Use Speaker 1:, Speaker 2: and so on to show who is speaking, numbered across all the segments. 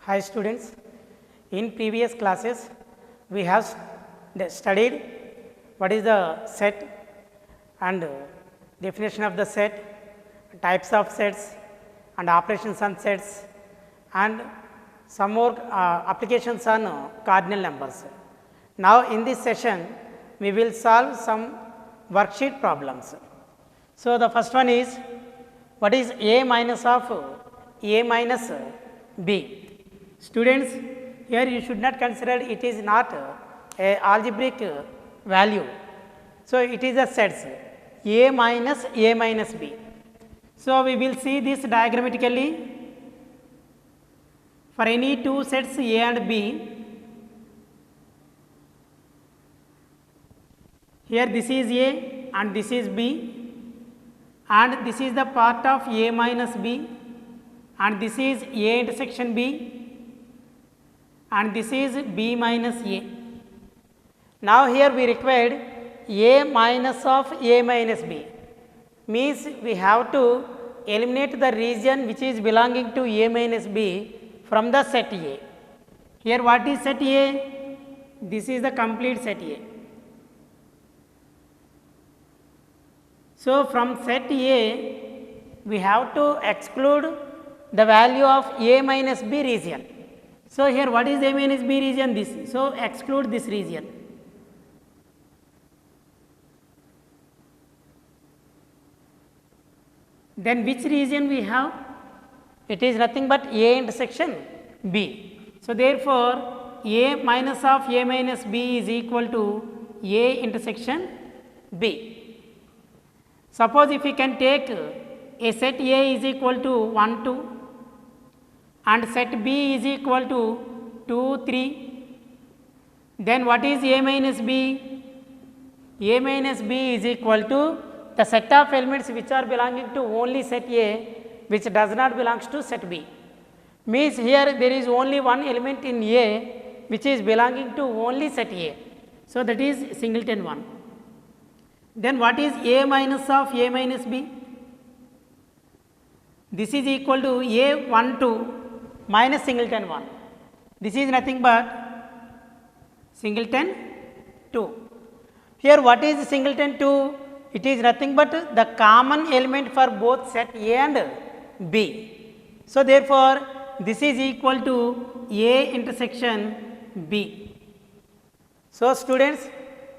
Speaker 1: Hi students, in previous classes we have studied what is the set and definition of the set, types of sets and operations on sets and some more applications on cardinal numbers. Now in this session we will solve some worksheet problems. So the first one is what is A minus of A minus B. Students, here you should not consider it is not a algebraic value. So it is a sets A minus B. So we will see this diagrammatically for any two sets A and B. Here this is A and this is B, and this is the part of A minus B, and this is A intersection B, and this is B minus A. Now here we required A minus of A minus B, means we have to eliminate the region which is belonging to A minus B from the set A. Here what is set A? This is the complete set A. So from set A we have to exclude the value of A minus B region. So here what is A minus B region? This. So exclude this region. Then which region we have? It is nothing but A intersection B. So therefore A minus of A minus B is equal to A intersection B. Suppose if we can take a set A is equal to 1, 2 and set B is equal to 2, 3, then what is A minus B? A minus B is equal to the set of elements which are belonging to only set A which does not belongs to set B. Means here there is only one element in A which is belonging to only set A. So that is singleton 1. Then what is A minus of A minus B? This is equal to A 1 2 minus singleton 1. This is nothing but singleton 2. Here what is singleton 2? It is nothing but the common element for both set A and B. So therefore this is equal to A intersection B. So students,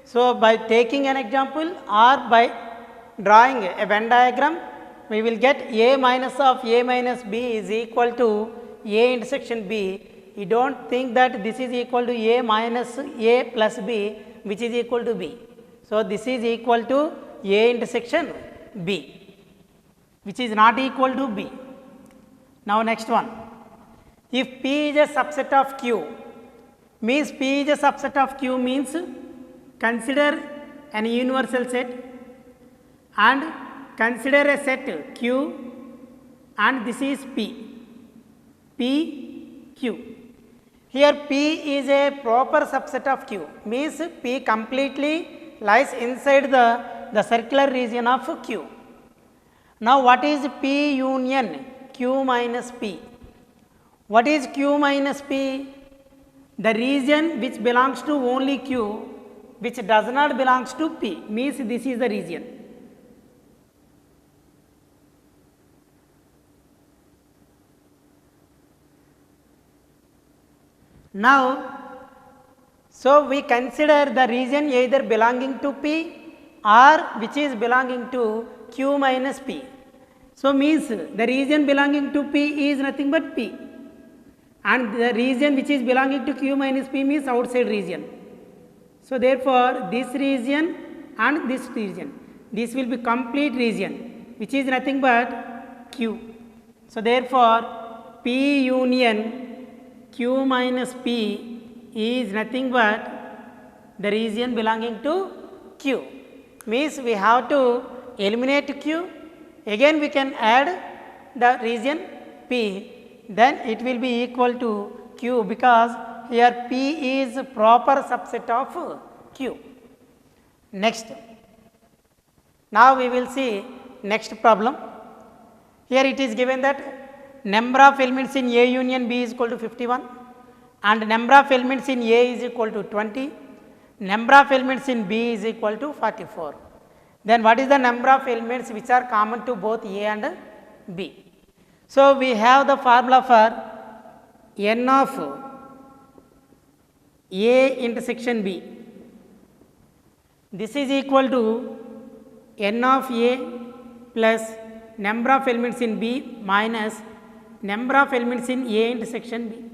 Speaker 1: so by taking an example or by drawing a Venn diagram, we will get A minus of A minus B is equal to A intersection B. You don't think that this is equal to A minus A plus B which is equal to B. So this is equal to A intersection B which is not equal to B. Now next one, if P is a subset of Q, means P is a subset of Q means consider an universal set and consider a set Q and this is P. P, Q. Here P is a proper subset of Q, means P completely lies inside the circular region of Q. Now what is P union Q minus P? What is Q minus P? The region which belongs to only Q which does not belongs to P, means this is the region. Now, so we consider the region either belonging to P or which is belonging to Q minus P. So means the region belonging to P is nothing but P and the region which is belonging to Q minus P means outside region. So therefore this region and this region, this will be complete region which is nothing but Q. So therefore P union Q minus P is nothing but the region belonging to Q, means we have to eliminate Q, again we can add the region P, then it will be equal to Q because here P is proper subset of Q. Next, now we will see next problem. Here it is given that number of elements in A union B is equal to 51 and number of elements in A is equal to 20, number of elements in B is equal to 44. Then what is the number of elements which are common to both A and B? So, we have the formula for n of A intersection B. This is equal to n of A plus number of elements in B minus number of elements in A intersection B.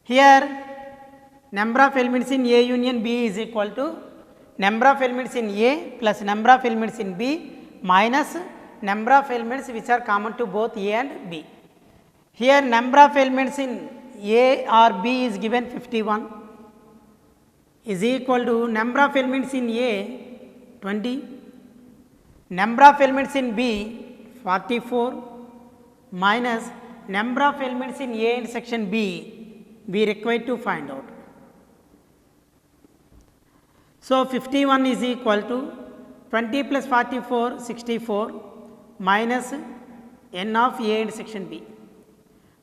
Speaker 1: Here number of elements in A union B is equal to number of elements in A plus number of elements in B minus number of elements which are common to both A and B. Here number of elements in A or B is given 51 is equal to number of elements in A 20, number of elements in B 44 minus number of elements in A intersection B we require to find out. So, 51 is equal to 20 plus 44 64 minus n of A intersection B.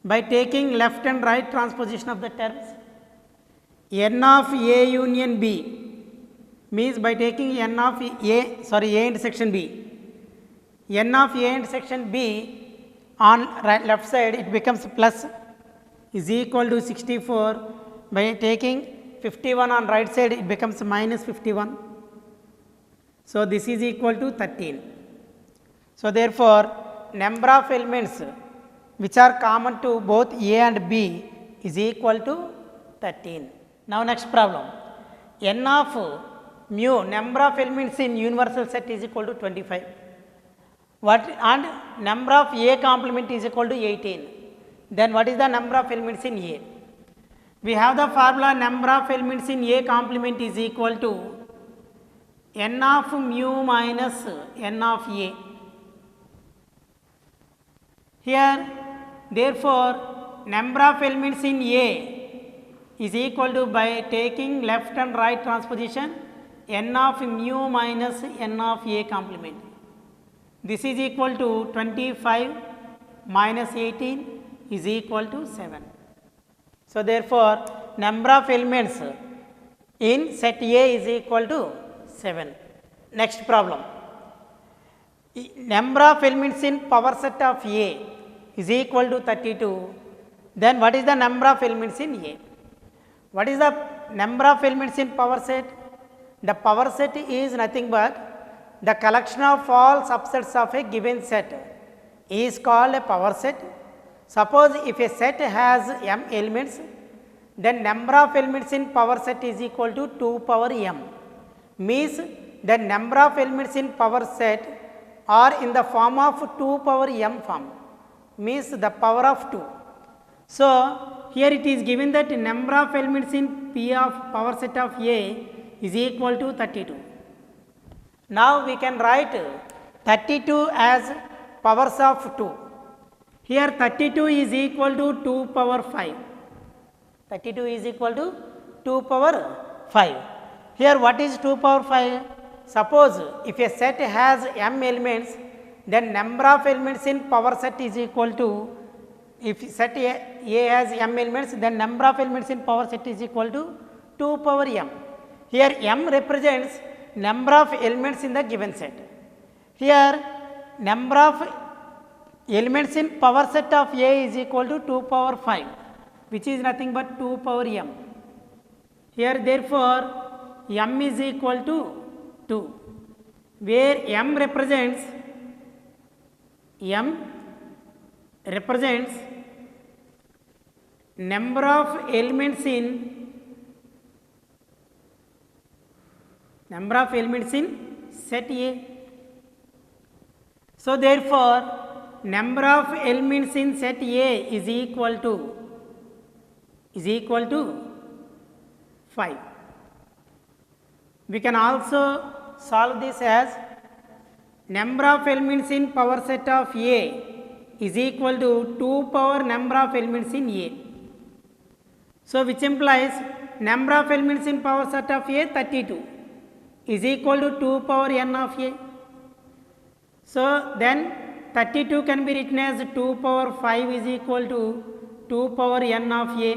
Speaker 1: By taking left and right transposition of the terms, n of A union B means by taking n of A intersection B, n of A intersection B on left side it becomes plus is equal to 64, by taking 51 on right side it becomes minus 51. So, this is equal to 13. So, therefore, number of elements which are common to both A and B is equal to 13. Now, next problem, n of mu number of elements in universal set is equal to 25, and number of A complement is equal to 18. Then what is the number of elements in A? We have the formula number of elements in A complement is equal to n of mu minus n of A. Here therefore, number of elements in A is equal to, by taking left and right transposition, n of mu minus n of A complement. This is equal to 25 minus 18 is equal to 7. So, therefore, number of elements in set A is equal to 7. Next problem, number of elements in power set of A is equal to 32. Then what is the number of elements in A? What is the number of elements in power set? The power set is nothing but the collection of all subsets of a given set is called a power set. Suppose if a set has m elements, then number of elements in power set is equal to 2 power m, means the number of elements in power set are in the form of 2 power m form, means the power of 2. So, here it is given that number of elements in P of power set of A is equal to 32. Now, we can write 32 as powers of 2. Here 32 is equal to 2 power 5. 32 is equal to 2 power 5. Here what is 2 power 5? Suppose if a set has m elements, then number of elements in power set is equal to, if set A has m elements, then number of elements in power set is equal to 2 power m. Here m represents number of elements in the given set. Here number of elements in power set of A is equal to 2 power 5, which is nothing but 2 power m. Here therefore, m is equal to 2, where m represents number of elements in set A. So, therefore, number of elements in set A is equal to 5. We can also solve this as number of elements in power set of A is equal to 2 power number of elements in A. So, which implies number of elements in power set of A 32 is equal to 2 power n of A. So, then 32 can be written as 2 power 5 is equal to 2 power n of a.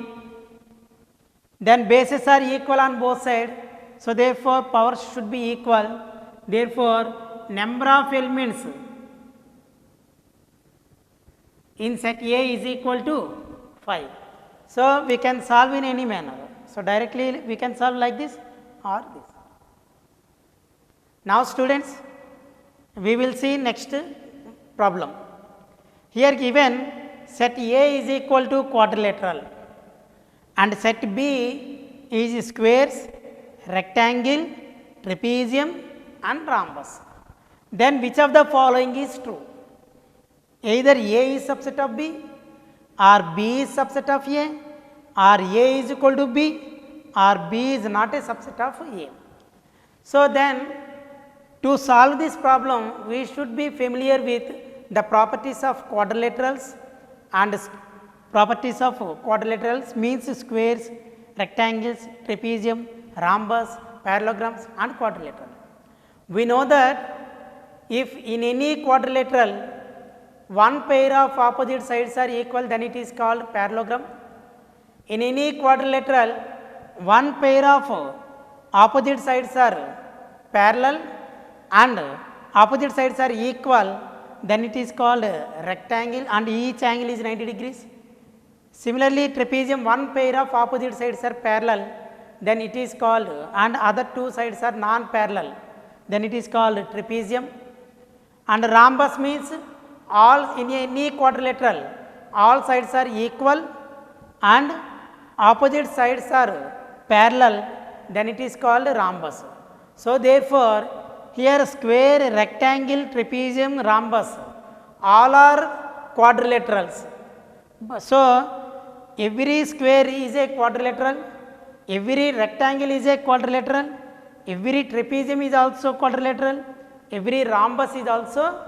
Speaker 1: Then bases are equal on both sides. So, therefore, powers should be equal. Therefore, number of elements in set A is equal to 5. So, we can solve in any manner. So, directly we can solve like this or this. Now, students, we will see next problem. Here given set A is equal to quadrilateral and set B is squares, rectangle, trapezium and rhombus. Then which of the following is true? Either A is subset of B or B is subset of A or A is equal to B or B is not a subset of A. So, then to solve this problem we should be familiar with the properties of quadrilaterals, and properties of quadrilaterals means squares, rectangles, trapezium, rhombus, parallelograms and quadrilateral. We know that if in any quadrilateral one pair of opposite sides are equal, then it is called parallelogram. In any quadrilateral one pair of opposite sides are parallel and opposite sides are equal, then it is called rectangle and each angle is 90 degrees. Similarly, trapezium one pair of opposite sides are parallel, then it is called, and other two sides are non-parallel, then it is called trapezium. And rhombus means all in any quadrilateral all sides are equal and opposite sides are parallel, then it is called rhombus. So, therefore, here square, rectangle, trapezium, rhombus all are quadrilaterals. So, every square is a quadrilateral, every rectangle is a quadrilateral, every trapezium is also quadrilateral, every rhombus is also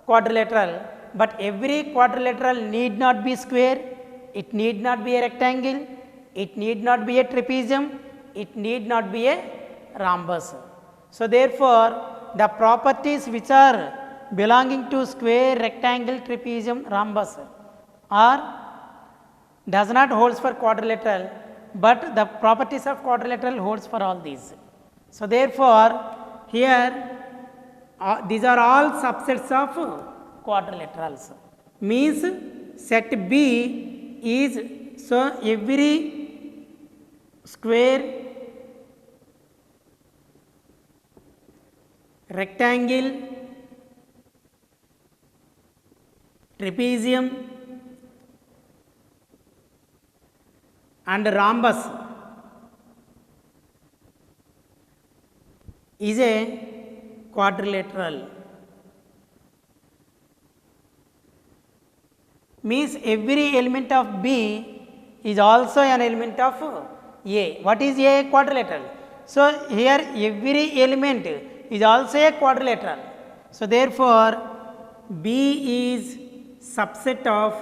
Speaker 1: quadrilateral, but every quadrilateral need not be square, it need not be a rectangle, it need not be a trapezium, it need not be a rhombus. So, therefore, the properties which are belonging to square, rectangle, trapezium, rhombus are does not holds for quadrilateral, but the properties of quadrilateral holds for all these. So, therefore, here these are all subsets of quadrilaterals, means set B is, so every square, rectangle, trapezium and rhombus is a quadrilateral, means every element of B is also an element of A. What is A? Quadrilateral. So, here every element is also a quadrilateral. So, therefore, B is subset of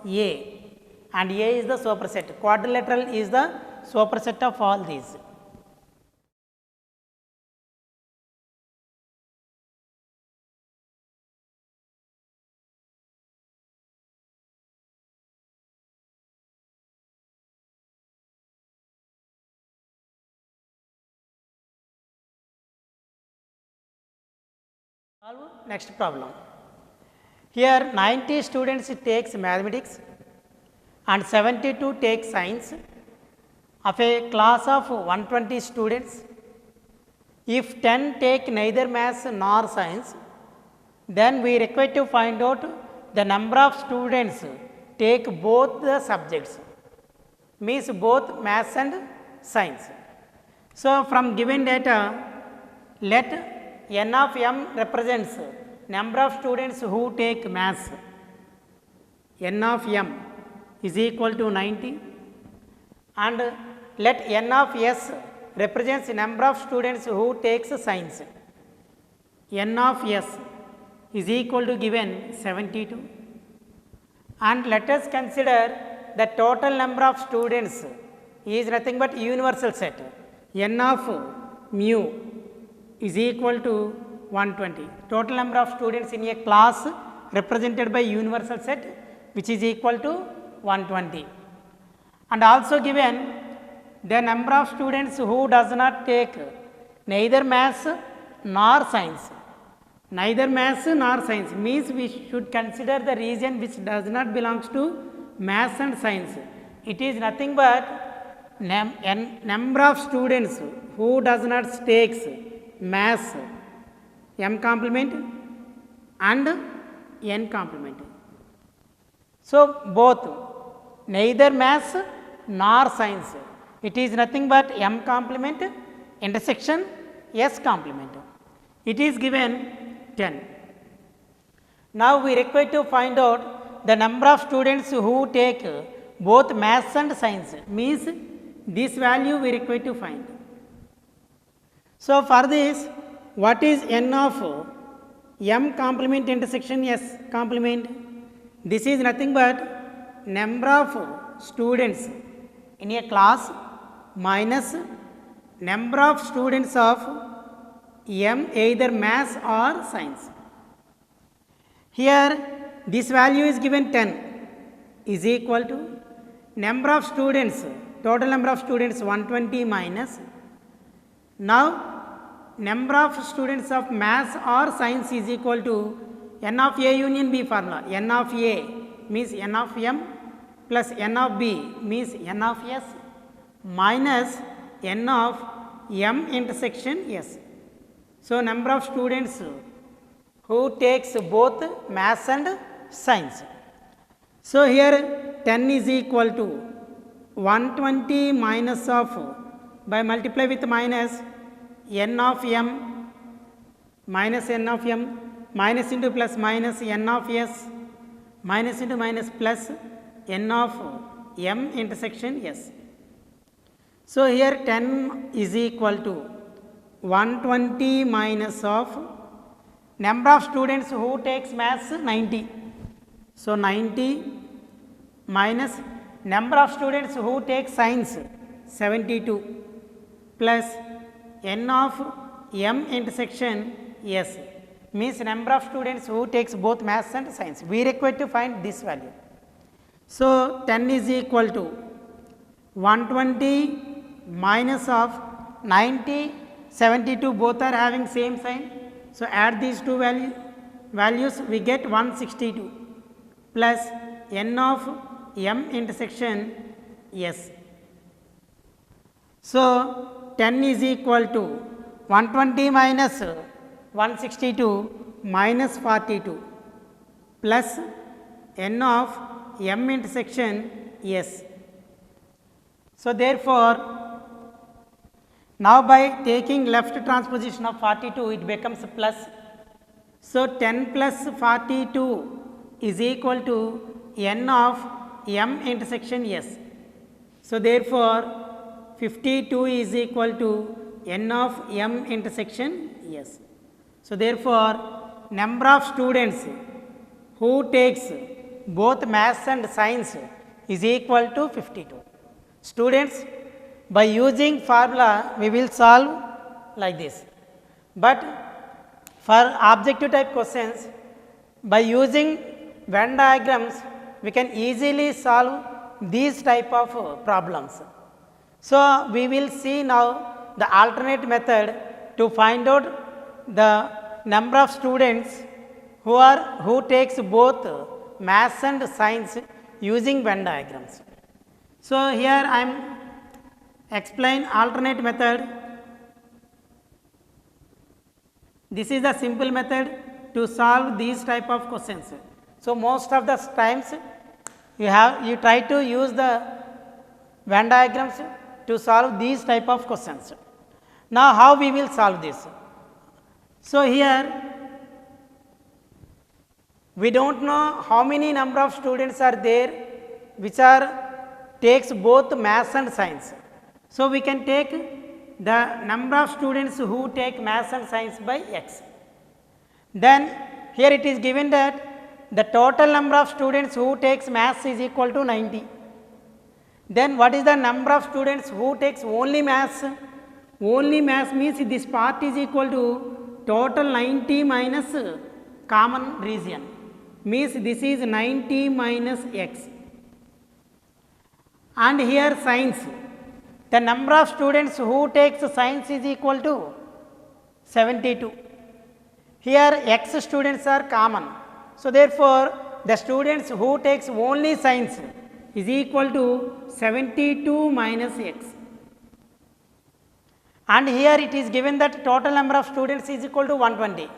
Speaker 1: A and A is the superset. Quadrilateral is the superset of all these. Solve next problem. Here 90 students takes mathematics and 72 take science of a class of 120 students. If 10 take neither maths nor science, then we require to find out the number of students take both the subjects, means both maths and science. So, from given data, let n of m represents number of students who take maths. N of m is equal to 90 and let n of s represents number of students who takes science. N of s is equal to given 72 and let us consider the total number of students is nothing but universal set. N of mu is equal to 120. Total number of students in a class represented by universal set which is equal to 120. And also given the number of students who does not take neither maths nor science. Neither maths nor science means we should consider the region which does not belongs to maths and science. It is nothing but number of students who does not takes maths m complement and n complement. So both neither maths nor science, it is nothing but m complement intersection s complement. It is given 10. Now we require to find out the number of students who take both maths and science, means this value we require to find. So for this, what is n of m complement intersection s complement? This is nothing but number of students in a class minus number of students of m either maths or science. Here this value is given 10 is equal to number of students, total number of students 120 minus, now number of students of maths or science is equal to n of a union b formula. N of a means n of m plus n of b means n of s minus n of m intersection s. So number of students who takes both maths and science. So here 10 is equal to 120 minus of, by multiply with minus n of m minus n of m, minus into plus minus n of s, minus into minus plus n of m intersection s. So here 10 is equal to 120 minus of number of students who takes maths 90. So 90 minus number of students who take science 72 plus n of m intersection s means number of students who takes both maths and science. We require to find this value. So 10 is equal to 120 minus of 90, 72 both are having same sign. So add these two values we get 162 plus n of m intersection s. So 10 is equal to 120 minus 162 minus 42 plus n of m intersection s. So therefore now by taking left transposition of 42 it becomes plus. So 10 plus 42 is equal to n of m intersection s. So therefore 52 is equal to n of m intersection s. So therefore number of students who takes both maths and science is equal to 52. Students, by using formula we will solve like this, but for objective type questions by using Venn diagrams we can easily solve these type of problems. So we will see now the alternate method to find out the number of students who takes both maths and science using Venn diagrams. So here I am explain alternate method. This is the simple method to solve these type of questions. So most of the times you try to use the Venn diagrams to solve these type of questions. Now how we will solve this? So here we don't know how many number of students are there which takes both maths and science. So we can take the number of students who take maths and science by x. Then here it is given that the total number of students who takes maths is equal to 90. Then what is the number of students who takes only maths? Only maths means this part is equal to total 90 minus common region. means this is 90 minus x. And here science, the number of students who takes science is equal to 72. Here x students are common. So therefore, the students who takes only science is equal to 72 minus x. And here it is given that total number of students is equal to 120.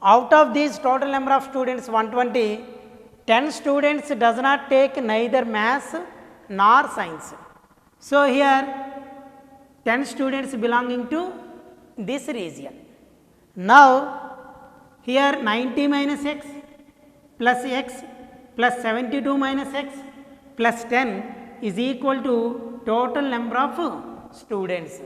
Speaker 1: Out of these total number of students 120, 10 students does not take neither maths nor science. So here 10 students belonging to this region. Now here 90 minus x plus 72 minus x plus 10 is equal to total number of students.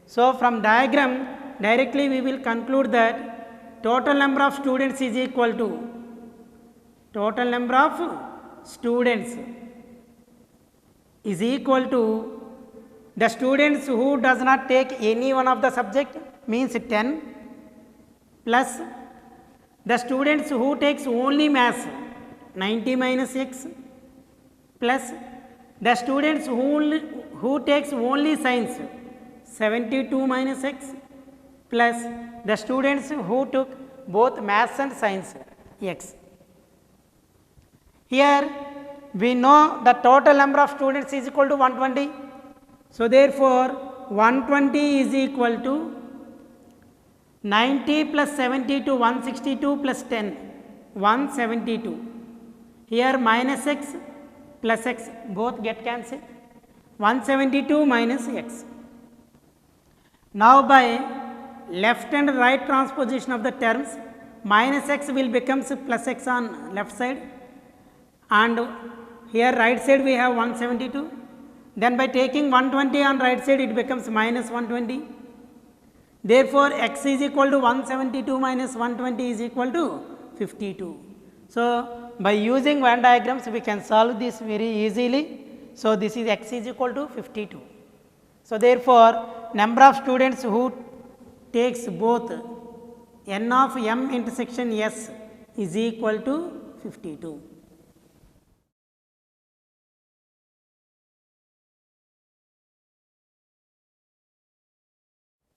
Speaker 1: So from diagram directly we will conclude that total number of students is equal to total number of students is equal to the students who does not take any one of the subject means 10 plus the students who takes only maths 90 minus x plus the students who takes only science 72 minus x plus the students who took both maths and science x. Here we know the total number of students is equal to 120. So therefore 120 is equal to 90 plus 72 162 plus 10 172. Here minus x plus x both get cancelled 172 minus x. Now by left and right transposition of the terms, minus x will become plus x on left side and here right side we have 172. Then by taking 120 on right side it becomes minus 120. Therefore x is equal to 172 minus 120 is equal to 52. So by using Venn diagrams we can solve this very easily. So this is x is equal to 52. So therefore number of students who takes both n of m intersection s is equal to 52.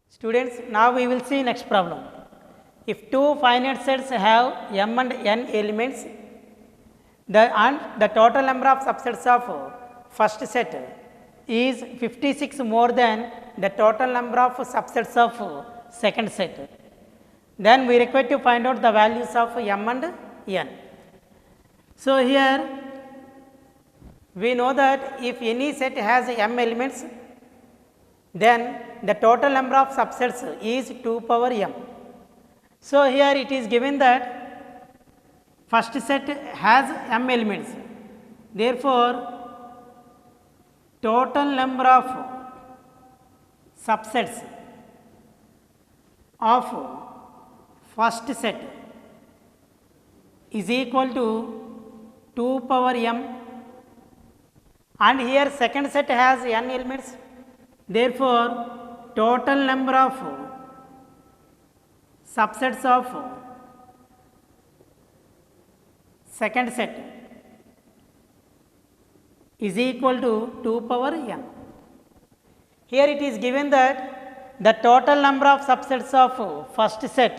Speaker 1: Students, now we will see next problem. If two finite sets have m and n elements, the total number of subsets of first set is 56 more than the total number of subsets of second set, then we require to find out the values of m and n. So here we know that if any set has m elements, then the total number of subsets is 2 power m. So here it is given that first set has m elements, therefore total number of subsets of first set is equal to 2 power m, and here second set has n elements, therefore total number of subsets of second set is equal to 2 power n. Here it is given that the total number of subsets of first set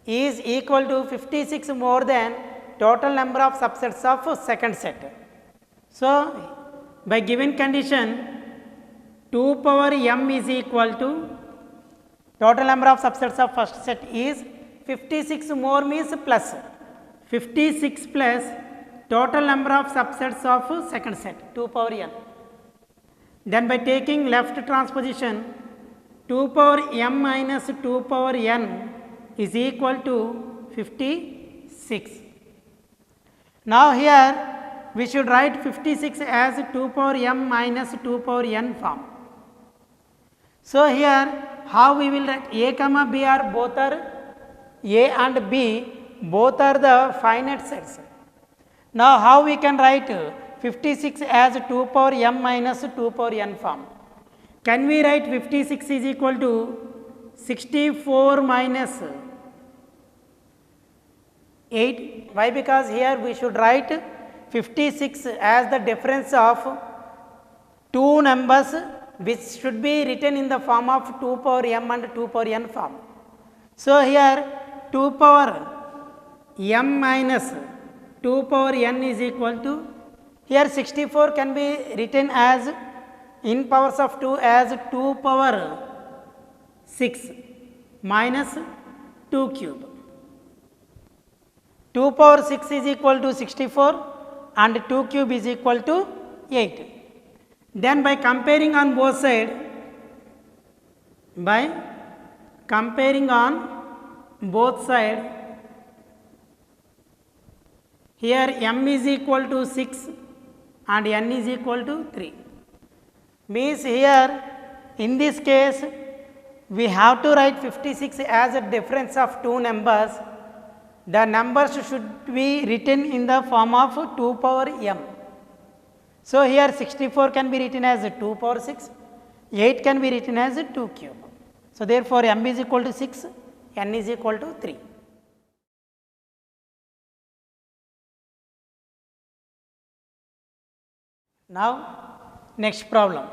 Speaker 1: is equal to 56 more than total number of subsets of second set. So by given condition 2 power m is equal to total number of subsets of first set is 56 more means plus 56 plus total number of subsets of second set 2 power n. Then by taking left transposition 2 power m minus 2 power n is equal to 56. Now here we should write 56 as 2 power m minus 2 power n form. So here how we will write a comma b are both are a and b both are the finite sets. Now how we can write 56 as 2 power m minus 2 power n form? Can we write 56 is equal to 64 minus 8. Why? Because here we should write 56 as the difference of two numbers which should be written in the form of 2 power m and 2 power n form. So, here 2 power m minus 2 power n is equal to, here 64 can be written as in powers of 2 as 2 power 6 minus 2 cube. 2 power 6 is equal to 64 and 2 cube is equal to 8. Then by comparing on both sides, here m is equal to 6 and n is equal to 3. Means here in this case we have to write 56 as a difference of two numbers. The numbers should be written in the form of 2 power m. So, here 64 can be written as 2 power 6, 8 can be written as 2 cube. So, therefore, m is equal to 6, n is equal to 3. Now, next problem.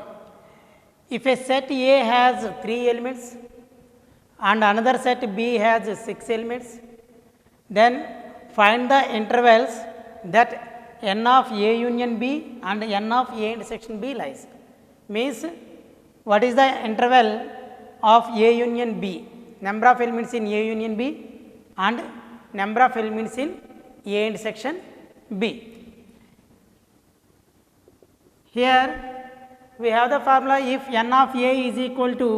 Speaker 1: If a set A has 3 elements and another set B has 6 elements, then find the intervals that n of A union B and n of A intersection B lies. Means, what is the interval of A union B? Number of elements in A union B and number of elements in A intersection B. Here we have the formula, if n of A is equal to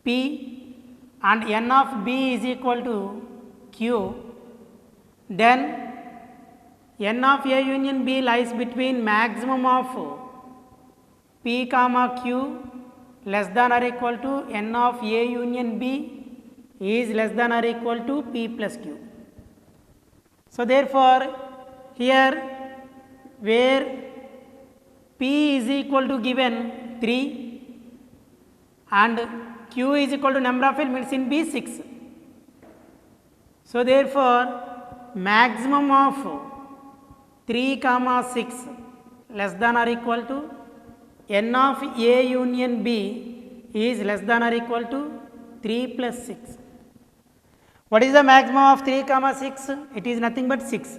Speaker 1: P and n of B is equal to Q, then n of A union B lies between maximum of P comma Q less than or equal to n of A union B is less than or equal to P plus Q. So, therefore, here where P is equal to given 3 and Q is equal to number of elements in B 6. So, therefore, maximum of 3 comma 6 less than or equal to n of A union B is less than or equal to 3 plus 6. What is the maximum of 3 comma 6? It is nothing but 6.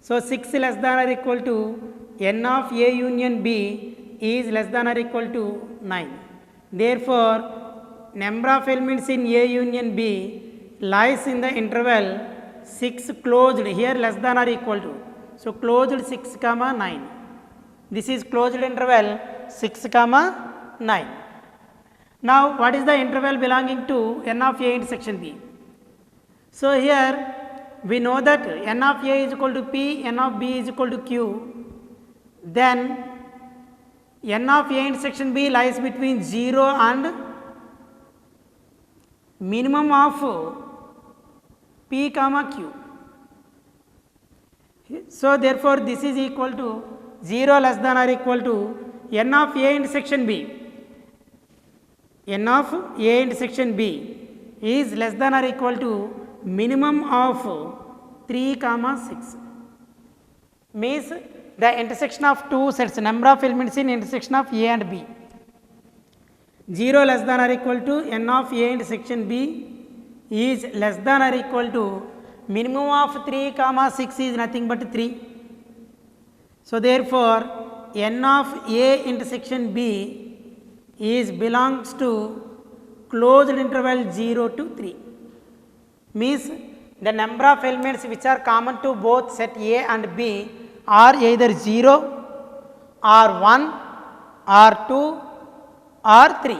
Speaker 1: So, 6 less than or equal to n of A union B is less than or equal to 9. Therefore, number of elements in A union B lies in the interval 6 closed, here less than or equal to. So, closed 6 comma 9. This is closed interval 6 comma 9. Now, what is the interval belonging to n of A intersection B? So, here we know that n of A is equal to P, n of B is equal to Q. Then n of A intersection B lies between 0 and minimum of P comma Q. So, therefore, this is equal to 0 less than or equal to n of A intersection B. N of A intersection B is less than or equal to minimum of 3 comma 6. Means the intersection of two sets, number of elements in intersection of A and B. 0 less than or equal to n of A intersection B is less than or equal to minimum of 3 comma 6 is nothing but 3. So, therefore, n of A intersection B is belongs to closed interval 0 to 3. Means the number of elements which are common to both set A and B are either 0 or 1 or 2 or 3,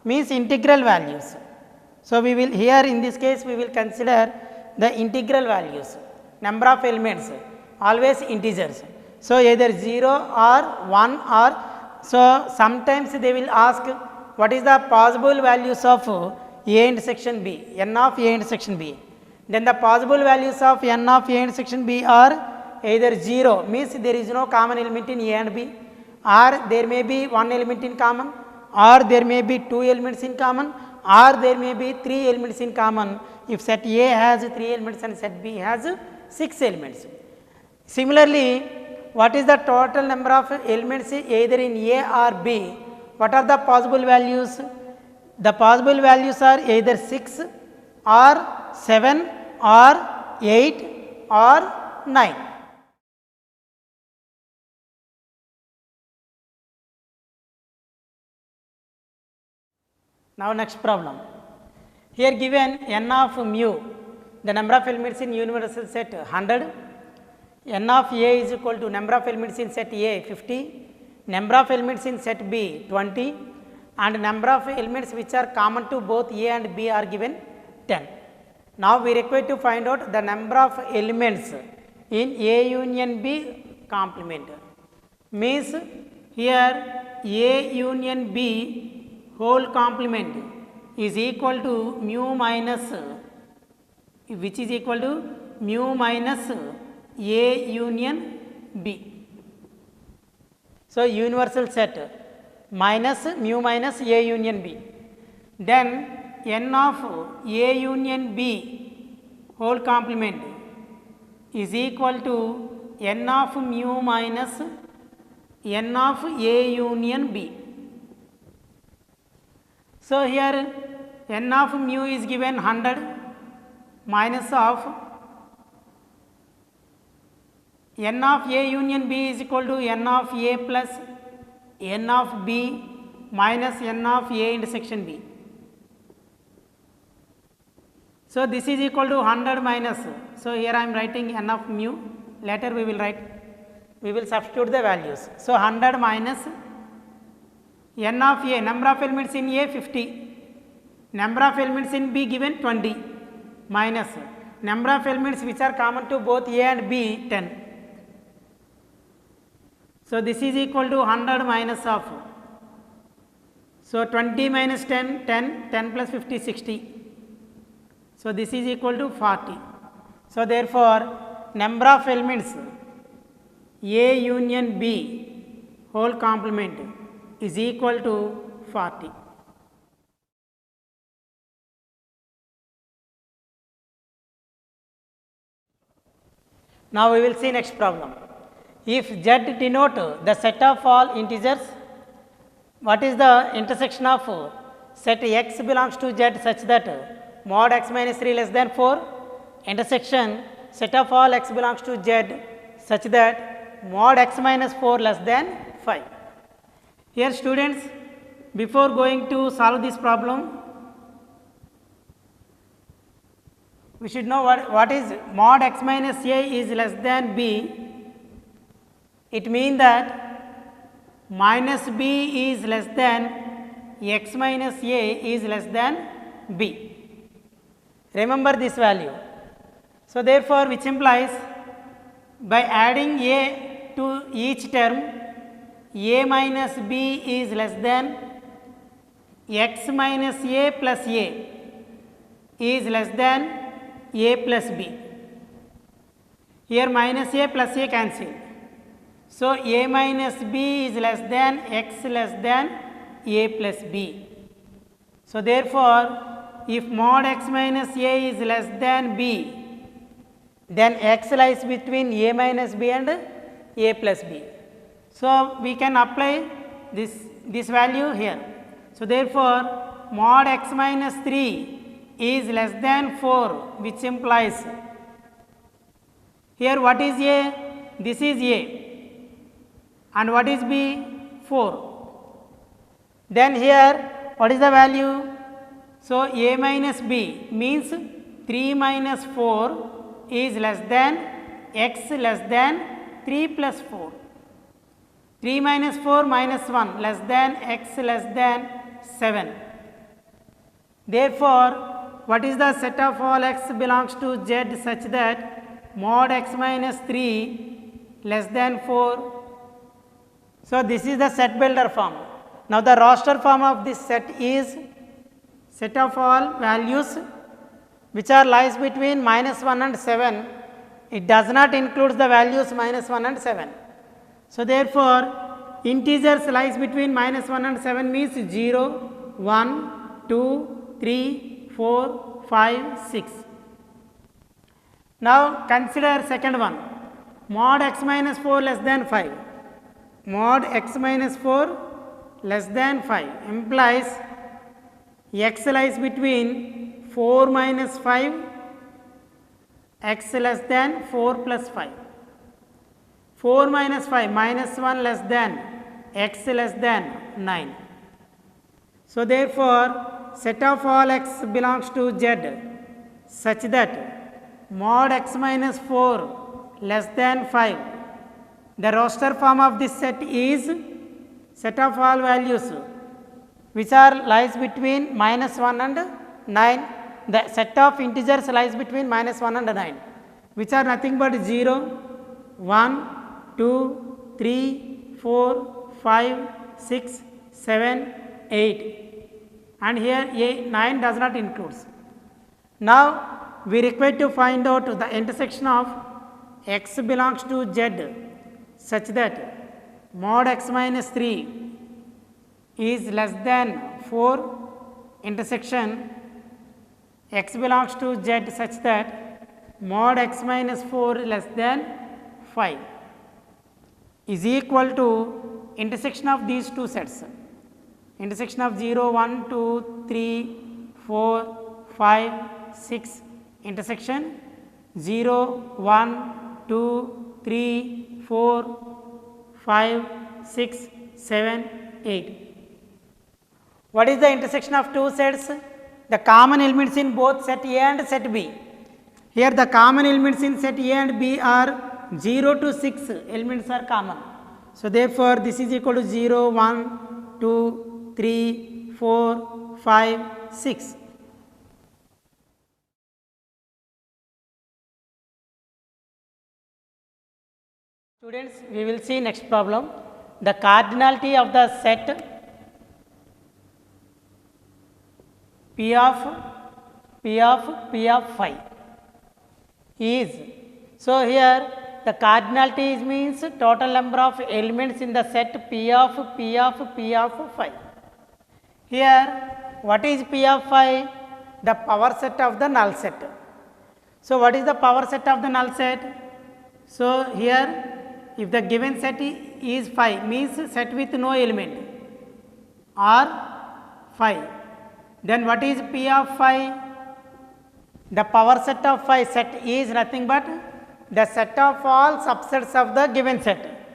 Speaker 1: means integral values. So, we will here in this case we will consider the integral values, number of elements always integers. So, either 0 or 1 or, so sometimes they will ask what is the possible values of A intersection B, n of A intersection B. Then the possible values of n of A intersection B are either 0, means there is no common element in A and B, or there may be one element in common, or there may be two elements in common, or there may be three elements in common. if set A has 3 elements and set B has 6 elements. Similarly, what is the total number of elements either in A or B? What are the possible values? The possible values are either 6 or 7 or 8 or 9. Now, next problem. Here given n of mu, the number of elements in universal set 100, n of A is equal to number of elements in set A 50, number of elements in set B 20, and number of elements which are common to both A and B are given 10. Now, we require to find out the number of elements in A union B complement. Means here A union B whole complement is equal to mu minus, which is equal to mu minus A union B. So, universal set minus mu minus A union B. Then n of A union B whole complement is equal to n of mu minus n of A union B. So, here n of mu is given 100 minus of n of A union B is equal to n of A plus n of B minus n of A intersection B. So, this is equal to 100 minus. So, here I am writing n of mu, later we will write, we will substitute the values. So, 100 minus n of A, number of elements in A 50, number of elements in B given 20 minus number of elements which are common to both A and B 10. So, this is equal to 100 minus of, so 20 minus 10, 10, 10 plus 50, 60. So, this is equal to 40. So, therefore, number of elements A union B whole complement is equal to 40. Now, we will see next problem. If Z denote the set of all integers, what is the intersection of set X belongs to Z such that mod x minus 3 less than 4, intersection set of all x belongs to Z such that mod x minus 4 less than 5. Here students, before going to solve this problem, we should know what is mod x minus A is less than B. It means that minus B is less than x minus A is less than B. Remember this value. So, therefore, which implies by adding A to each term, A minus B is less than x minus A plus A is less than A plus B. Here minus A plus A cancel. So, A minus B is less than x less than A plus B. So, therefore, if mod x minus A is less than B, then x lies between A minus B and A plus B. So, we can apply this value here. So, therefore, mod x minus 3 is less than 4, which implies here what is A? This is A, and what is B? 4. Then here what is the value? So, A minus B means 3 minus 4 is less than x less than 3 plus 4. 3 minus 4 minus 1 less than x less than 7. Therefore, what is the set of all x belongs to Z such that mod x minus 3 less than 4. So, this is the set builder form. Now, the roster form of this set is set of all values which are lies between minus 1 and 7. It does not include the values minus 1 and 7. So, therefore, integers lies between minus 1 and 7 means 0, 1, 2, 3, 4, 5, 6. Now consider second one, mod x minus 4 less than 5. Mod x minus 4 less than 5 implies x lies between 4 minus 5, x less than 4 plus 5. 4 minus 5 minus 1 less than x less than 9. So therefore, set of all x belongs to Z such that mod x minus 4 less than 5. The roster form of this set is set of all values which are lies between minus 1 and 9. The set of integers lies between minus 1 and 9, which are nothing but 0, 1, 2, 3, 4, 5, 6, 7, 8. And here 9 does not include. Now we require to find out the intersection of x belongs to Z such that mod x minus 3 is less than 4 intersection x belongs to Z such that mod x minus 4 less than 5 is equal to intersection of these two sets. Intersection of 0, 1, 2, 3, 4, 5, 6, intersection 0, 1, 2, 3, 4, 5, 6, 7, 8. What is the intersection of two sets? The common elements in both set A and set B. Here the common elements in set A and B are 0 to 6 elements are common. So therefore, this is equal to 0, 1, 2, 3, 4, 5, 6. Students, we will see next problem. The cardinality of the set P of phi is, so here the cardinality means total number of elements in the set P of phi. Here what is P of phi? The power set of the null set. So what is the power set of the null set? So here if the given set is phi, means set with no element or phi, then what is P of phi? The power set of phi set is nothing but the set of all subsets of the given set.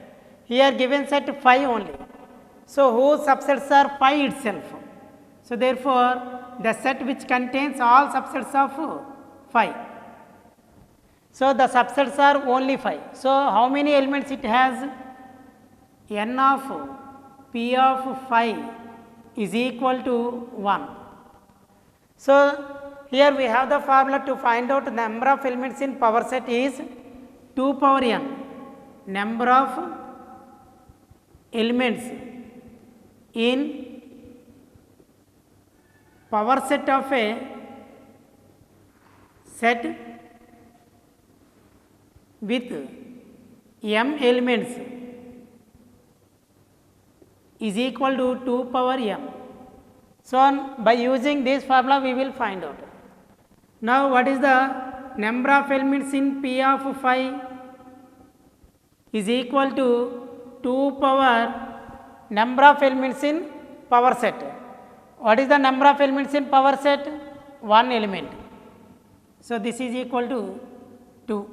Speaker 1: Here given set phi only. So whose subsets are phi itself. So therefore the set which contains all subsets of phi. So the subsets are only phi. So how many elements it has? N of P of phi is equal to 1. So here we have the formula to find out the number of elements in power set is 2 power n. Number of elements in power set of a set with m elements is equal to 2 power m. So by using this formula we will find out. Now what is the number of elements in P of phi is equal to 2 power number of elements in power set. What is the number of elements in power set? 1 element. So this is equal to 2.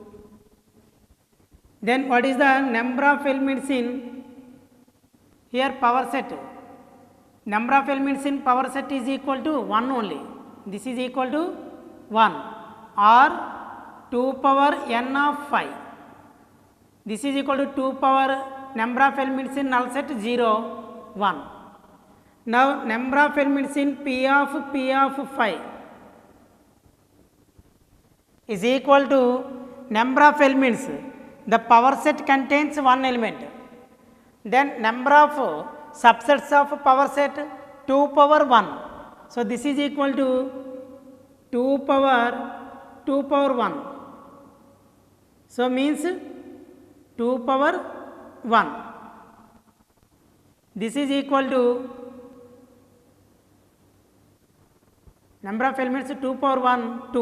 Speaker 1: Then what is the number of elements in here power set? Number of elements in power set is equal to 1 only. This is equal to 1 or 2 power n of phi. This is equal to 2 power number of elements in null set 0, 1. Now number of elements in P of phi is equal to number of elements. The power set contains 1 element. Then number of subsets of power set 2 power 1. So this is equal to 2 power 1. So means 2 power 1. This is equal to number of elements 2 power 1 2,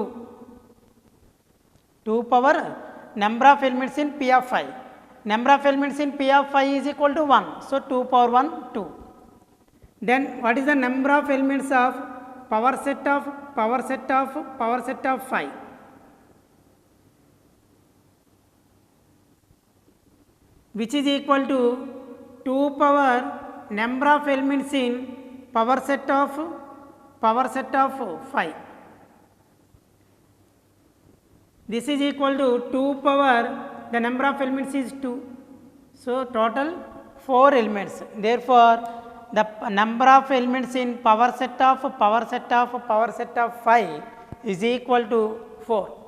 Speaker 1: 2 power number of elements in P of phi, number of elements in P of phi is equal to 1. So, 2 power 1 2. Then what is the number of elements of power set of phi? Which is equal to 2 power number of elements in power set of phi. This is equal to 2 power the number of elements is 2. So, total 4 elements. Therefore, the number of elements in power set of phi is equal to 4.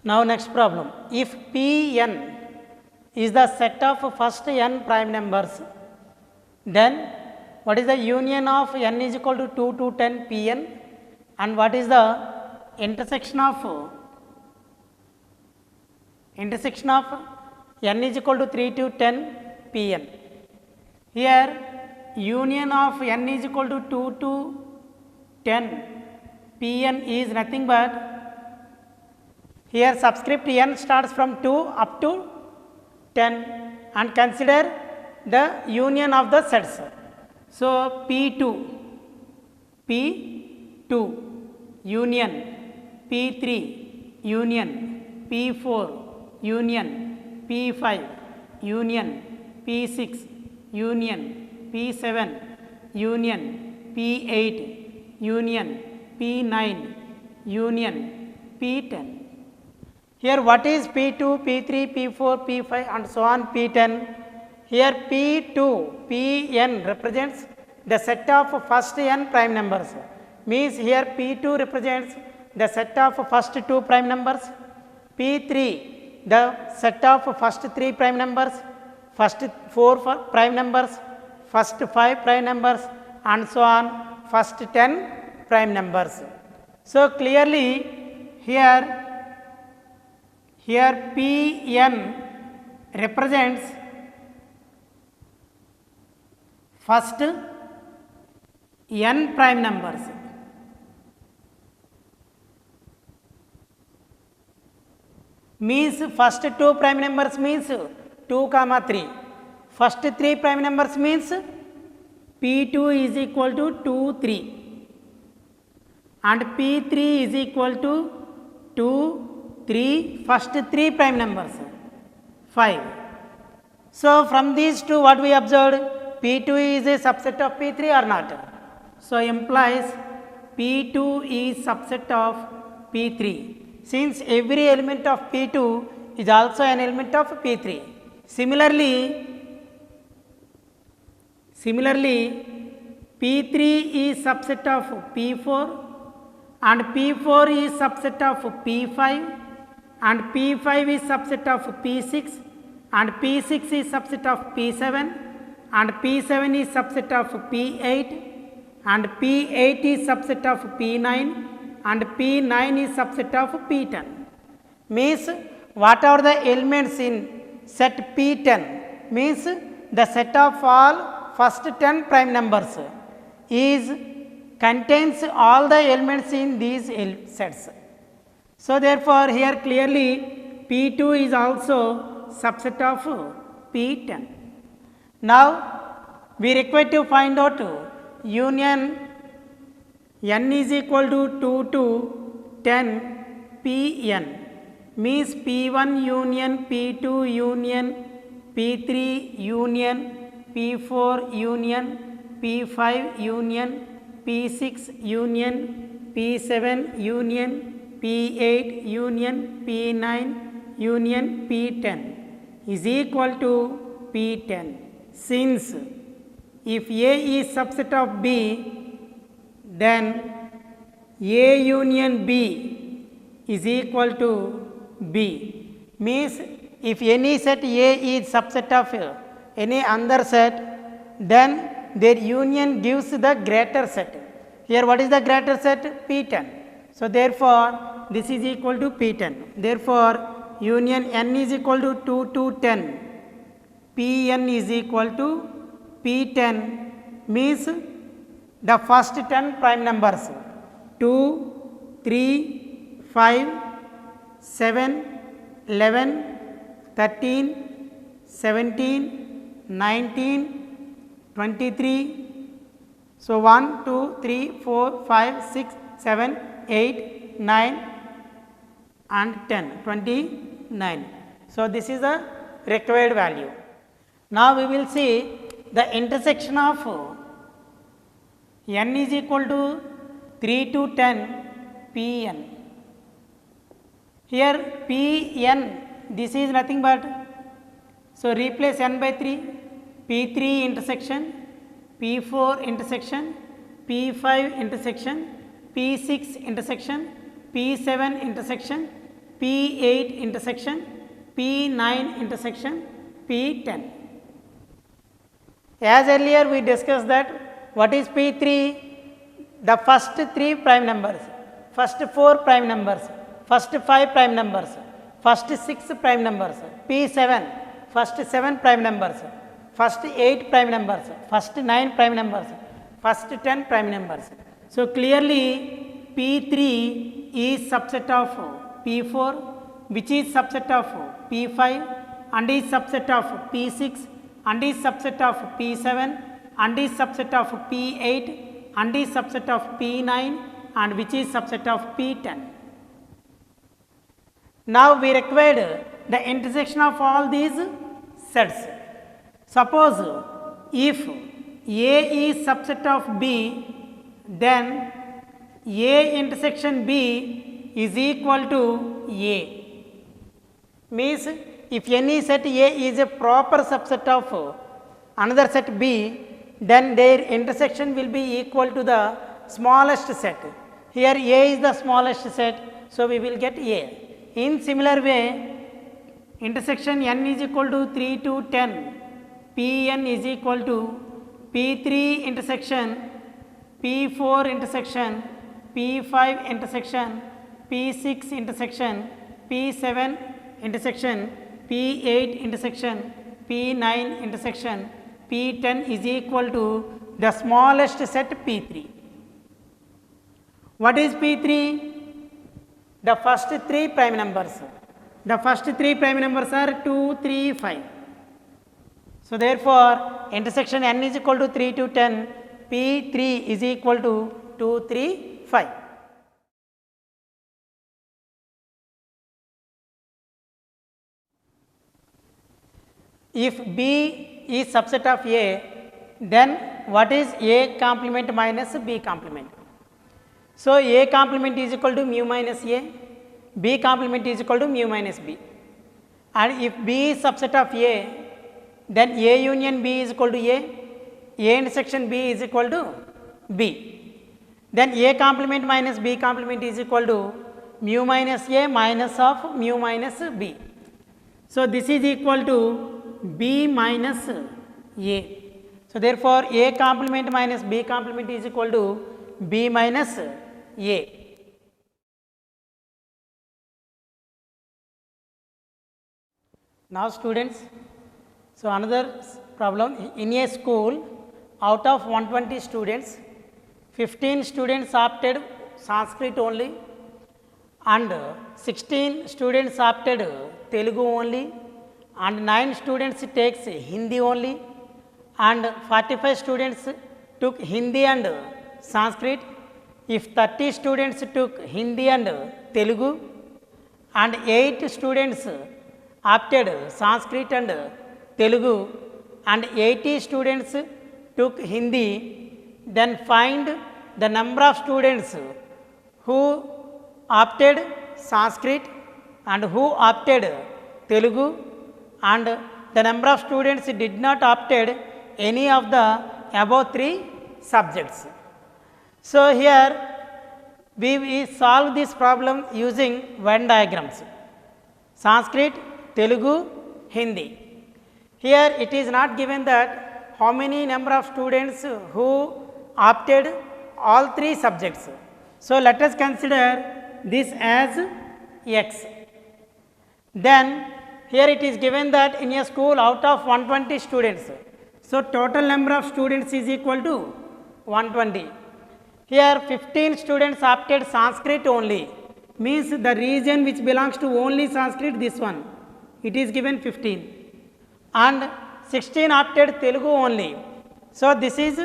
Speaker 1: Now, next problem. If Pn is the set of first n prime numbers, then what is the union of n is equal to 2 to 10 Pn, and what is the intersection of n is equal to 3 to 10 Pn. Here union of n is equal to 2 to 10 Pn is nothing but, here subscript n starts from 2 up to 10 and consider the union of the sets. So, P2 union, P3 union, P4 union, P5 union, P6 union, P7 union, P8 union, P9 union, P10. Here what is P2, P3, P4, P5 and so on P10. Here P2, Pn represents the set of first n prime numbers, means here P2 represents the set of first 2 prime numbers, P3 the set of first 3 prime numbers, first 4 prime numbers, first 5 prime numbers and so on first 10 prime numbers. So, clearly here Pn represents first n prime numbers, means first 2 prime numbers means 2 comma 3, first 3 prime numbers means P2 is equal to 2 3 and P3 is equal to 2 3 first 3 prime numbers 5. So, from these two what we observed, P2 is a subset of P3 or not. So, implies P2 is subset of P3, since every element of P2 is also an element of P3. Similarly, P3 is subset of P4 and P4 is subset of P5 and P5 is subset of P6 and P6 is subset of P7 and P7 is subset of P8 and P8 is subset of P9 and P9 is subset of P10. Means what are the elements in set P10, means the set of all first 10 prime numbers is contains all the elements in these sets. So, therefore, here clearly P2 is also subset of P10. Now, we require to find out union n is equal to 2 to 10 Pn, means P1 union, P2 union, P3 union, P4 union, P5 union, P6 union, P7 union, P8 union, P9 union, P10 is equal to P10. Since if A is subset of B, then A union B is equal to B. Means if any set A is subset of any other set, then their union gives the greater set. Here what is the greater set? P10. So, therefore, this is equal to P10. Therefore, union n is equal to 2 to 10, Pn is equal to P10 means the first 10 prime numbers 2, 3, 5, 7, 11, 13, 17, 19, 23. So 1, 2, 3, 4, 5, 6, 7, 8, 9 and 10, 29. So this is the required value. Now we will see the intersection of n is equal to 3 to 10 Pn. Here Pn, this is nothing but, so replace n by 3, P3 intersection, P4 intersection, P5 intersection, P6 intersection, P7 intersection, P8 intersection, P9 intersection, P10. As earlier we discussed that what is P3? The first 3 prime numbers, first 4 prime numbers, first 5 prime numbers, first 6 prime numbers, P7, first 7 prime numbers, first 8 prime numbers, first 9 prime numbers, first 10 prime numbers. So clearly P3 is subset of P4, which is subset of P5 and is subset of P6 and is subset of P7 and is subset of P8 and is subset of P9 and which is subset of P10. Now we required the intersection of all these sets. Suppose if A is subset of B, then A intersection B is equal to A. Means if any set A is a proper subset of another set B, then their intersection will be equal to the smallest set. Here A is the smallest set, so we will get A. In similar way, intersection n is equal to 3 to 10, Pn is equal to P3 intersection, P4 intersection, P5 intersection, P6 intersection, P7 intersection, P8 intersection, P9 intersection, P10 is equal to the smallest set P3. What is P3? The first 3 prime numbers. The first 3 prime numbers are 2, 3, 5. So therefore, intersection n is equal to 3 to 10, P3 is equal to 2, 3, 5. If B is subset of A, then what is A complement minus B complement? So A complement is equal to mu minus A, B complement is equal to mu minus B. And if B is subset of A, then A union B is equal to A intersection B is equal to B. Then A complement minus B complement is equal to mu minus A minus of mu minus B. So this is equal to B minus A. So therefore A complement minus B complement is equal to B minus A. Now students, so another problem, in a school out of 120 students, 15 students opted Sanskrit only and 16 students opted Telugu only and 9 students takes Hindi only and 45 students took Hindi and Sanskrit. If 30 students took Hindi and Telugu and 8 students opted Sanskrit and Telugu and 80 students took Hindi, then find the number of students who opted Sanskrit and who opted Telugu and the number of students did not opted any of the above 3 subjects. So here we solve this problem using Venn diagrams, Sanskrit, Telugu, Hindi. Here it is not given that how many number of students who opted all 3 subjects. So let us consider this as x. Then here it is given that in a school out of 120 students, so total number of students is equal to 120. Here 15 students opted Sanskrit only, means the region which belongs to only Sanskrit, this one, it is given 15, and 16 opted Telugu only, so this is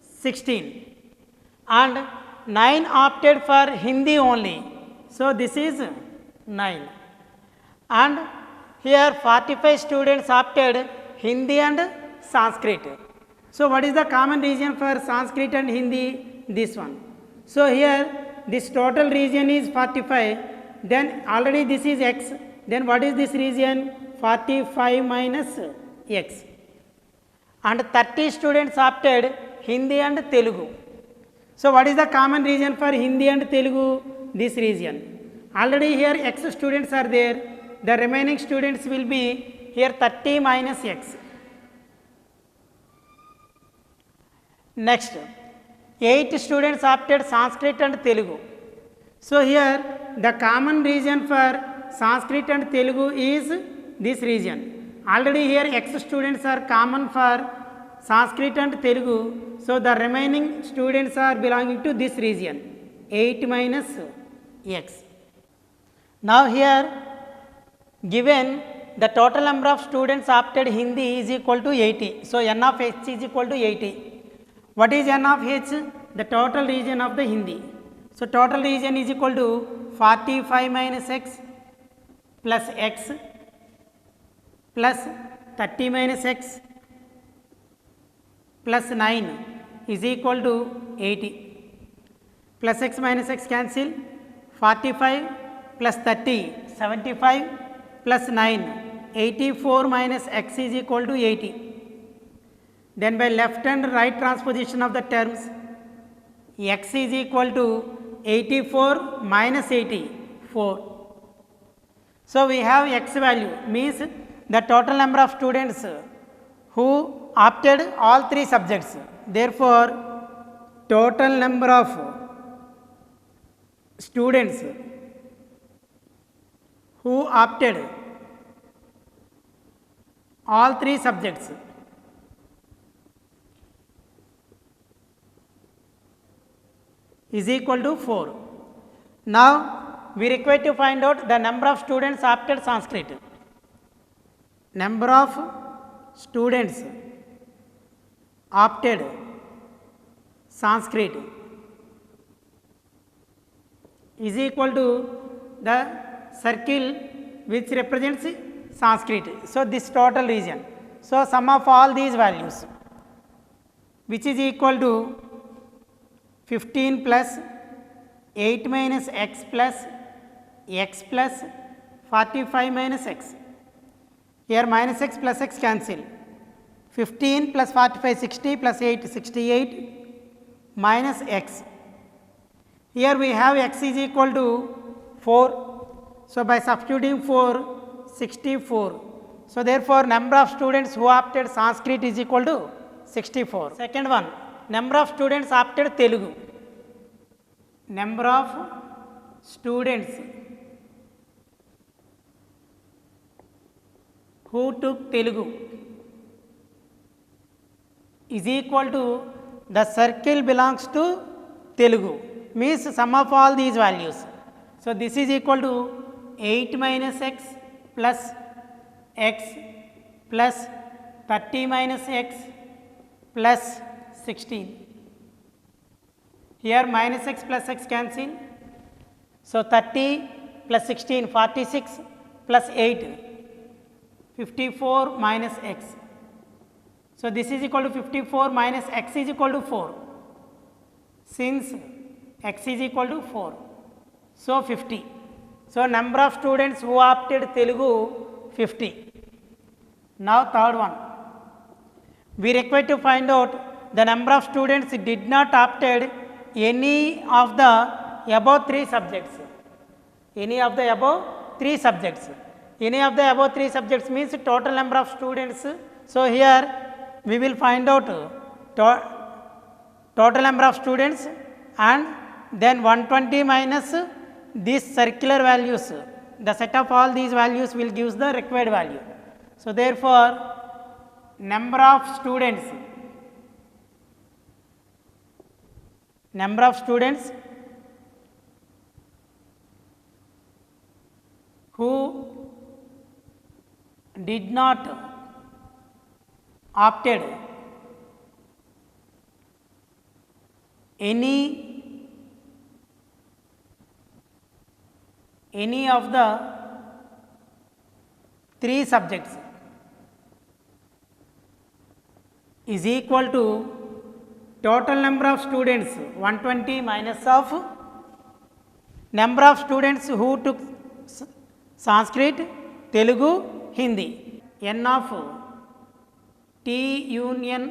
Speaker 1: 16, and 9 opted for Hindi only, so this is 9, and here 45 students opted Hindi and Sanskrit. So what is the common region for Sanskrit and Hindi? This one. So here this total region is 45, then already this is x, then what is this region? 45 minus x, and 30 students opted Hindi and Telugu. So what is the common region for Hindi and Telugu? This region. Already here x students are there, the remaining students will be here 30 minus x. Next, 8 students opted Sanskrit and Telugu. So here the common region for Sanskrit and Telugu is this region. Already here x students are common for Sanskrit and Telugu, so the remaining students are belonging to this region, 8 minus x. Now here given the total number of students opted Hindi is equal to 80, so n of h is equal to 80. What is n of h? The total region of the Hindi. So total region is equal to 45 minus x plus x plus 30 minus x plus 9 is equal to 80. Plus x minus x cancel, 45 plus 30, 75 plus 9, 84 minus x is equal to 80. Then by left and right transposition of the terms, x is equal to 84 minus 84. So we have x value, means the total number of students who opted all 3 subjects. Therefore total number of students who opted all 3 subjects is equal to 4. Now we require to find out the number of students opted Sanskrit. Number of students opted Sanskrit is equal to the circle which represents Sanskrit. So this total region. So sum of all these values, which is equal to 15 plus 8 minus x plus 45 minus x. Here minus x plus x cancel. 15 plus 45 60 plus 8 68 minus x. Here we have x is equal to 4. So by substituting 4, 64. So therefore number of students who opted Sanskrit is equal to 64. Second one, number of students opted Telugu. Number of students who took Telugu is equal to the circle belongs to Telugu, means sum of all these values. So this is equal to 8 minus x plus x plus 30 minus x plus 16. Here minus x plus x cancel. So 30 plus 16 46 plus 8 54 minus x. So this is equal to 54 minus x is equal to 4. Since x is equal to 4, so 50. So number of students who opted Telugu 50. Now third one, we require to find out the number of students did not opted any of the above 3 subjects. Any of the above 3 subjects. Any of the above 3 subjects means total number of students. So here we will find out total number of students and then 120 minus these circular values, the set of all these values will gives the required value. So, therefore, number of students who did not opted any of the 3 subjects is equal to total number of students 120 minus of number of students who took Sanskrit, Telugu, Hindi. N of T union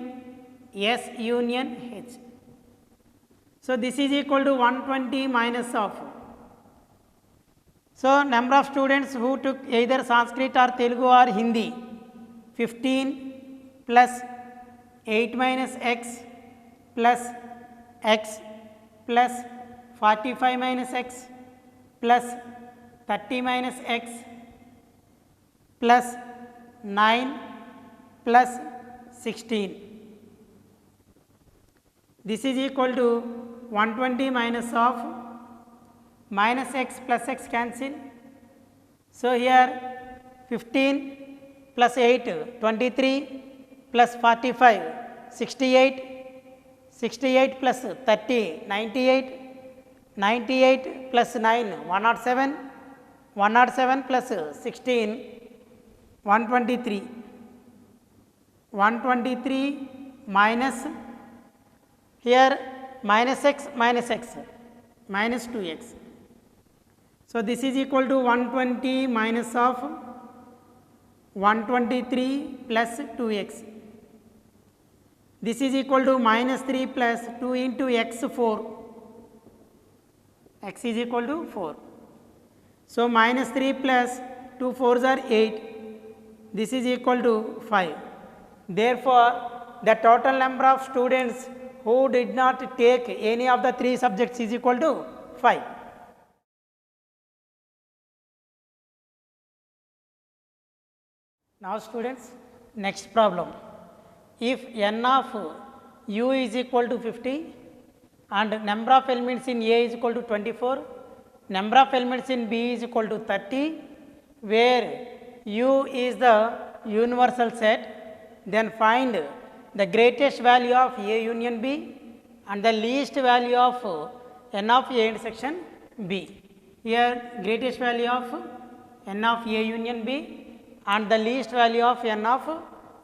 Speaker 1: S union H. So, this is equal to 120 minus of. So, number of students who took either Sanskrit or Telugu or Hindi 15 plus 8 minus x plus x plus 45 minus x plus 30 minus x plus 9 plus 16. This is equal to 120 minus of minus x plus x cancel. So, here 15 plus 8 23 plus 45 68, 68 plus 30 98, 98 plus 9 107, 107 plus 16 123, 123 minus here minus x minus 2x. So, this is equal to 120 minus of 123 plus 2x. This is equal to minus 3 plus 2 into x 4, x is equal to 4. So, minus 3 plus 2 4s are 8, this is equal to 5. Therefore, the total number of students who did not take any of the 3 subjects is equal to 5. Now, students, next problem. If n of u is equal to 50 and number of elements in A is equal to 24, number of elements in B is equal to 30, where u is the universal set, then find the greatest value of A union B and the least value of n of A intersection B. Here greatest value of n of A union B and the least value of n of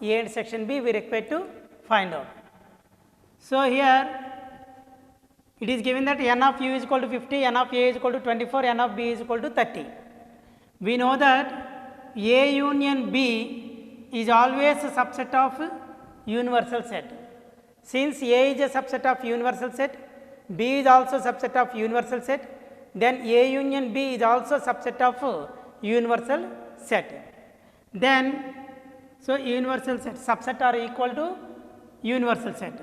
Speaker 1: A intersection B we require to find out. So, here it is given that n of u is equal to 50, n of A is equal to 24, n of B is equal to 30. We know that A union B is always a subset of universal set. Since A is a subset of universal set, B is also subset of universal set, then A union B is also subset of universal set. Then, so universal set subset are equal to universal set.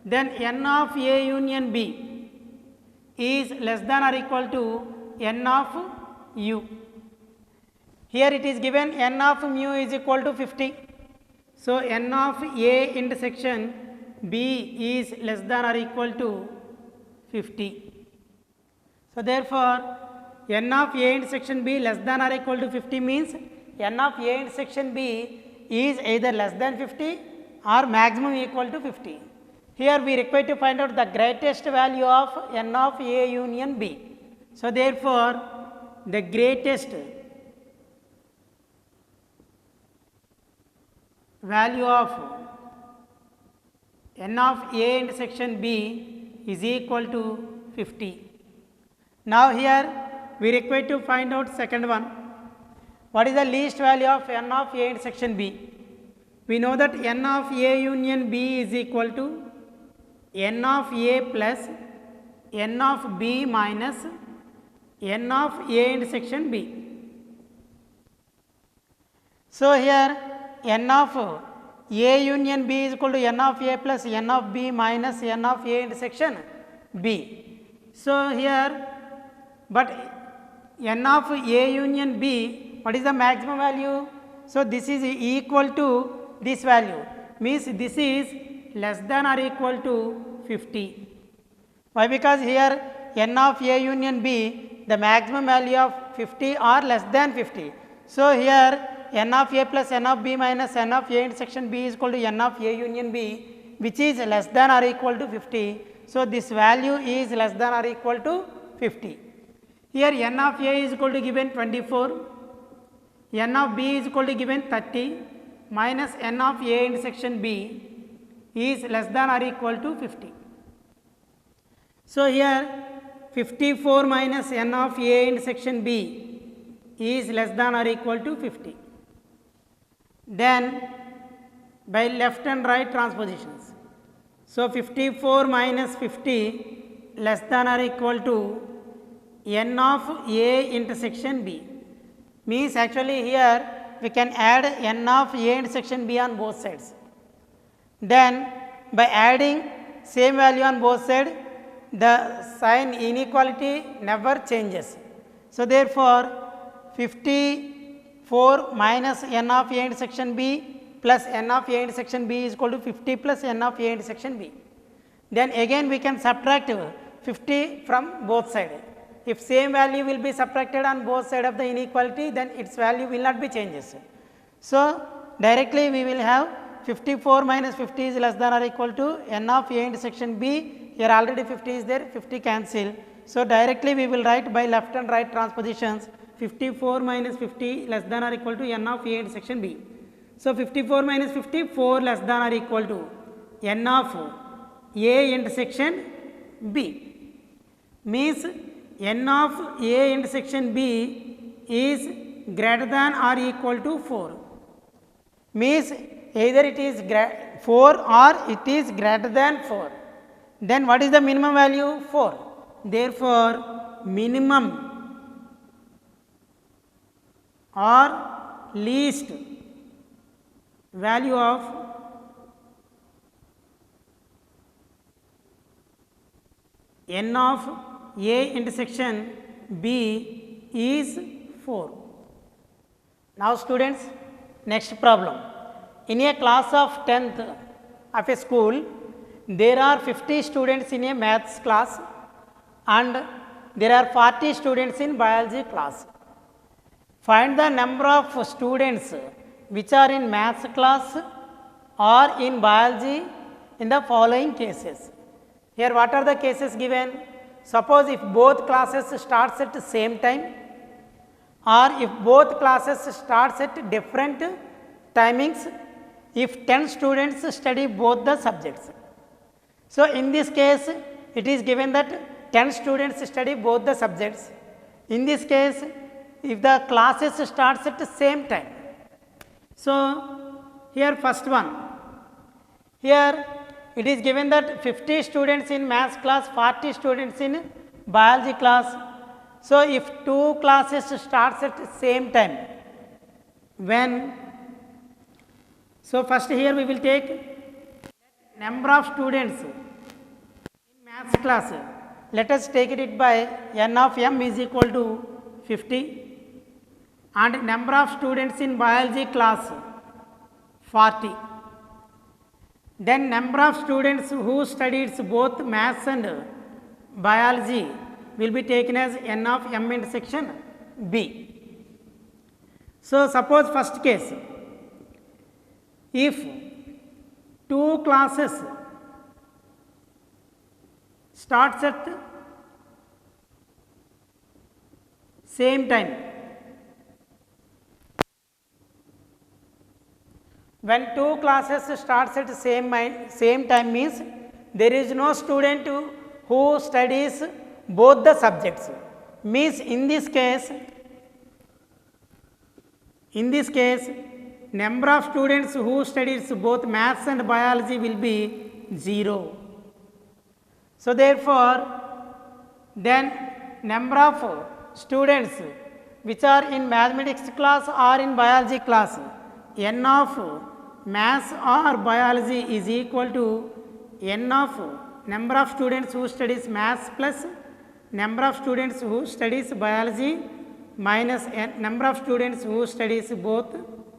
Speaker 1: Then n of A union B is less than or equal to n of u. Here it is given n of mu is equal to 50. So, n of A intersection B is less than or equal to 50. So, therefore, n of A intersection B less than or equal to 50 means n of A intersection B is either less than 50 or maximum equal to 50. Here we require to find out the greatest value of n of A union B. So, therefore, the greatest value of n of A intersection B is equal to 50. Now, here we require to find out second one. What is the least value of n of A intersection B? We know that n of A union B is equal to n of A plus n of B minus n of A intersection B. So, here n of A union B is equal to n of A plus n of B minus n of A intersection B. So, here but n of A union B, what is the maximum value? So, this is equal to this value, means this is less than or equal to 50. Why? Because here n of A union B, the maximum value of 50 or less than 50. So, here n of A plus n of B minus n of A intersection B is equal to n of A union B, which is less than or equal to 50. So, this value is less than or equal to 50. Here n of A is equal to given 24, n of B is equal to given 30 minus n of A intersection B is less than or equal to 50. So, here 54 minus n of A intersection B is less than or equal to 50. Then by left and right transpositions. So, 54 minus 50 less than or equal to n of A intersection B, means actually here we can add n of A intersection B on both sides. Then by adding same value on both sides, the sign inequality never changes. So, therefore, 54 minus n of A intersection B plus n of A intersection B is equal to 50 plus n of A intersection B. Then again we can subtract 50 from both sides. If same value will be subtracted on both sides of the inequality, then its value will not be changes. So, directly we will have 54 minus 50 is less than or equal to n of A intersection B. Here already 50 is there, 50 cancel. So, directly we will write by left and right transpositions 54 minus 50 less than or equal to n of A intersection B. So, 54 minus 50, 4 less than or equal to n of A intersection B, means n of A intersection B is greater than or equal to 4, means either it is 4 or it is greater than 4. Then what is the minimum value? 4. Therefore, minimum or least value of n of A intersection B is 4. Now, students, next problem. In a class of 10th of a school, there are 50 students in a maths class and there are 40 students in biology class. Find the number of students which are in maths class or in biology in the following cases. Here what are the cases given? Suppose if both classes starts at the same time or if both classes starts at different timings, if 10 students study both the subjects. So, in this case it is given that 10 students study both the subjects. In this case, if the classes starts at the same time. So, here first one, here it is given that 50 students in maths class, 40 students in biology class. So, if two classes starts at the same time, when, so first here we will take number of students in maths class, let us take it by n of m is equal to 50 and number of students in biology class 40. Then number of students who studies both maths and biology will be taken as n of m intersection B. So, suppose first case, if two classes starts at same time, when two classes starts at same time means there is no student who studies both the subjects, means in this case number of students who studies both maths and biology will be 0. So, therefore, then number of students which are in mathematics class or in biology class, n of maths or biology is equal to n of number of students who studies maths plus number of students who studies biology minus n number of students who studies both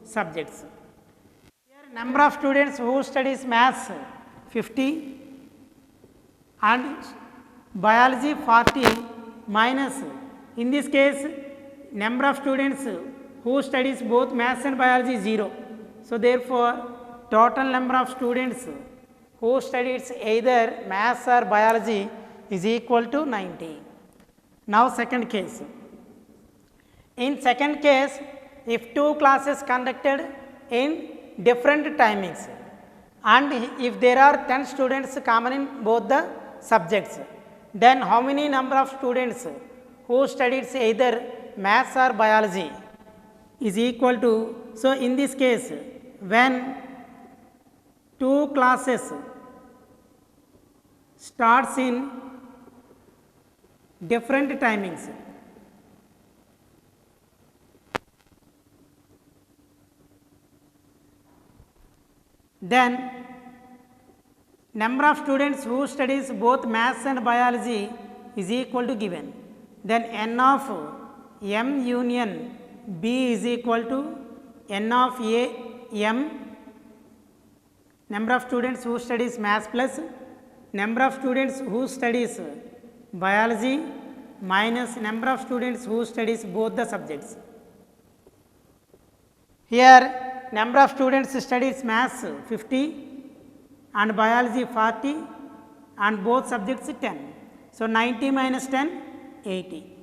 Speaker 1: subjects. Here number of students who studies maths 50 and biology 40 minus, in this case number of students who studies both maths and biology is 0. So therefore total number of students who studies either maths or biology is equal to 90. Now second case. In second case, if two classes conducted in different timings and if there are 10 students common in both the subjects, then how many number of students who studies either maths or biology is equal to, so in this case when two classes starts in different timings, then number of students who studies both maths and biology is equal to given. Then n of m union b is equal to n of a m number of students who studies maths plus number of students who studies biology minus number of students who studies both the subjects. Here number of students studies maths 50 and biology 40 and both subjects 10. So 90 minus 10 80.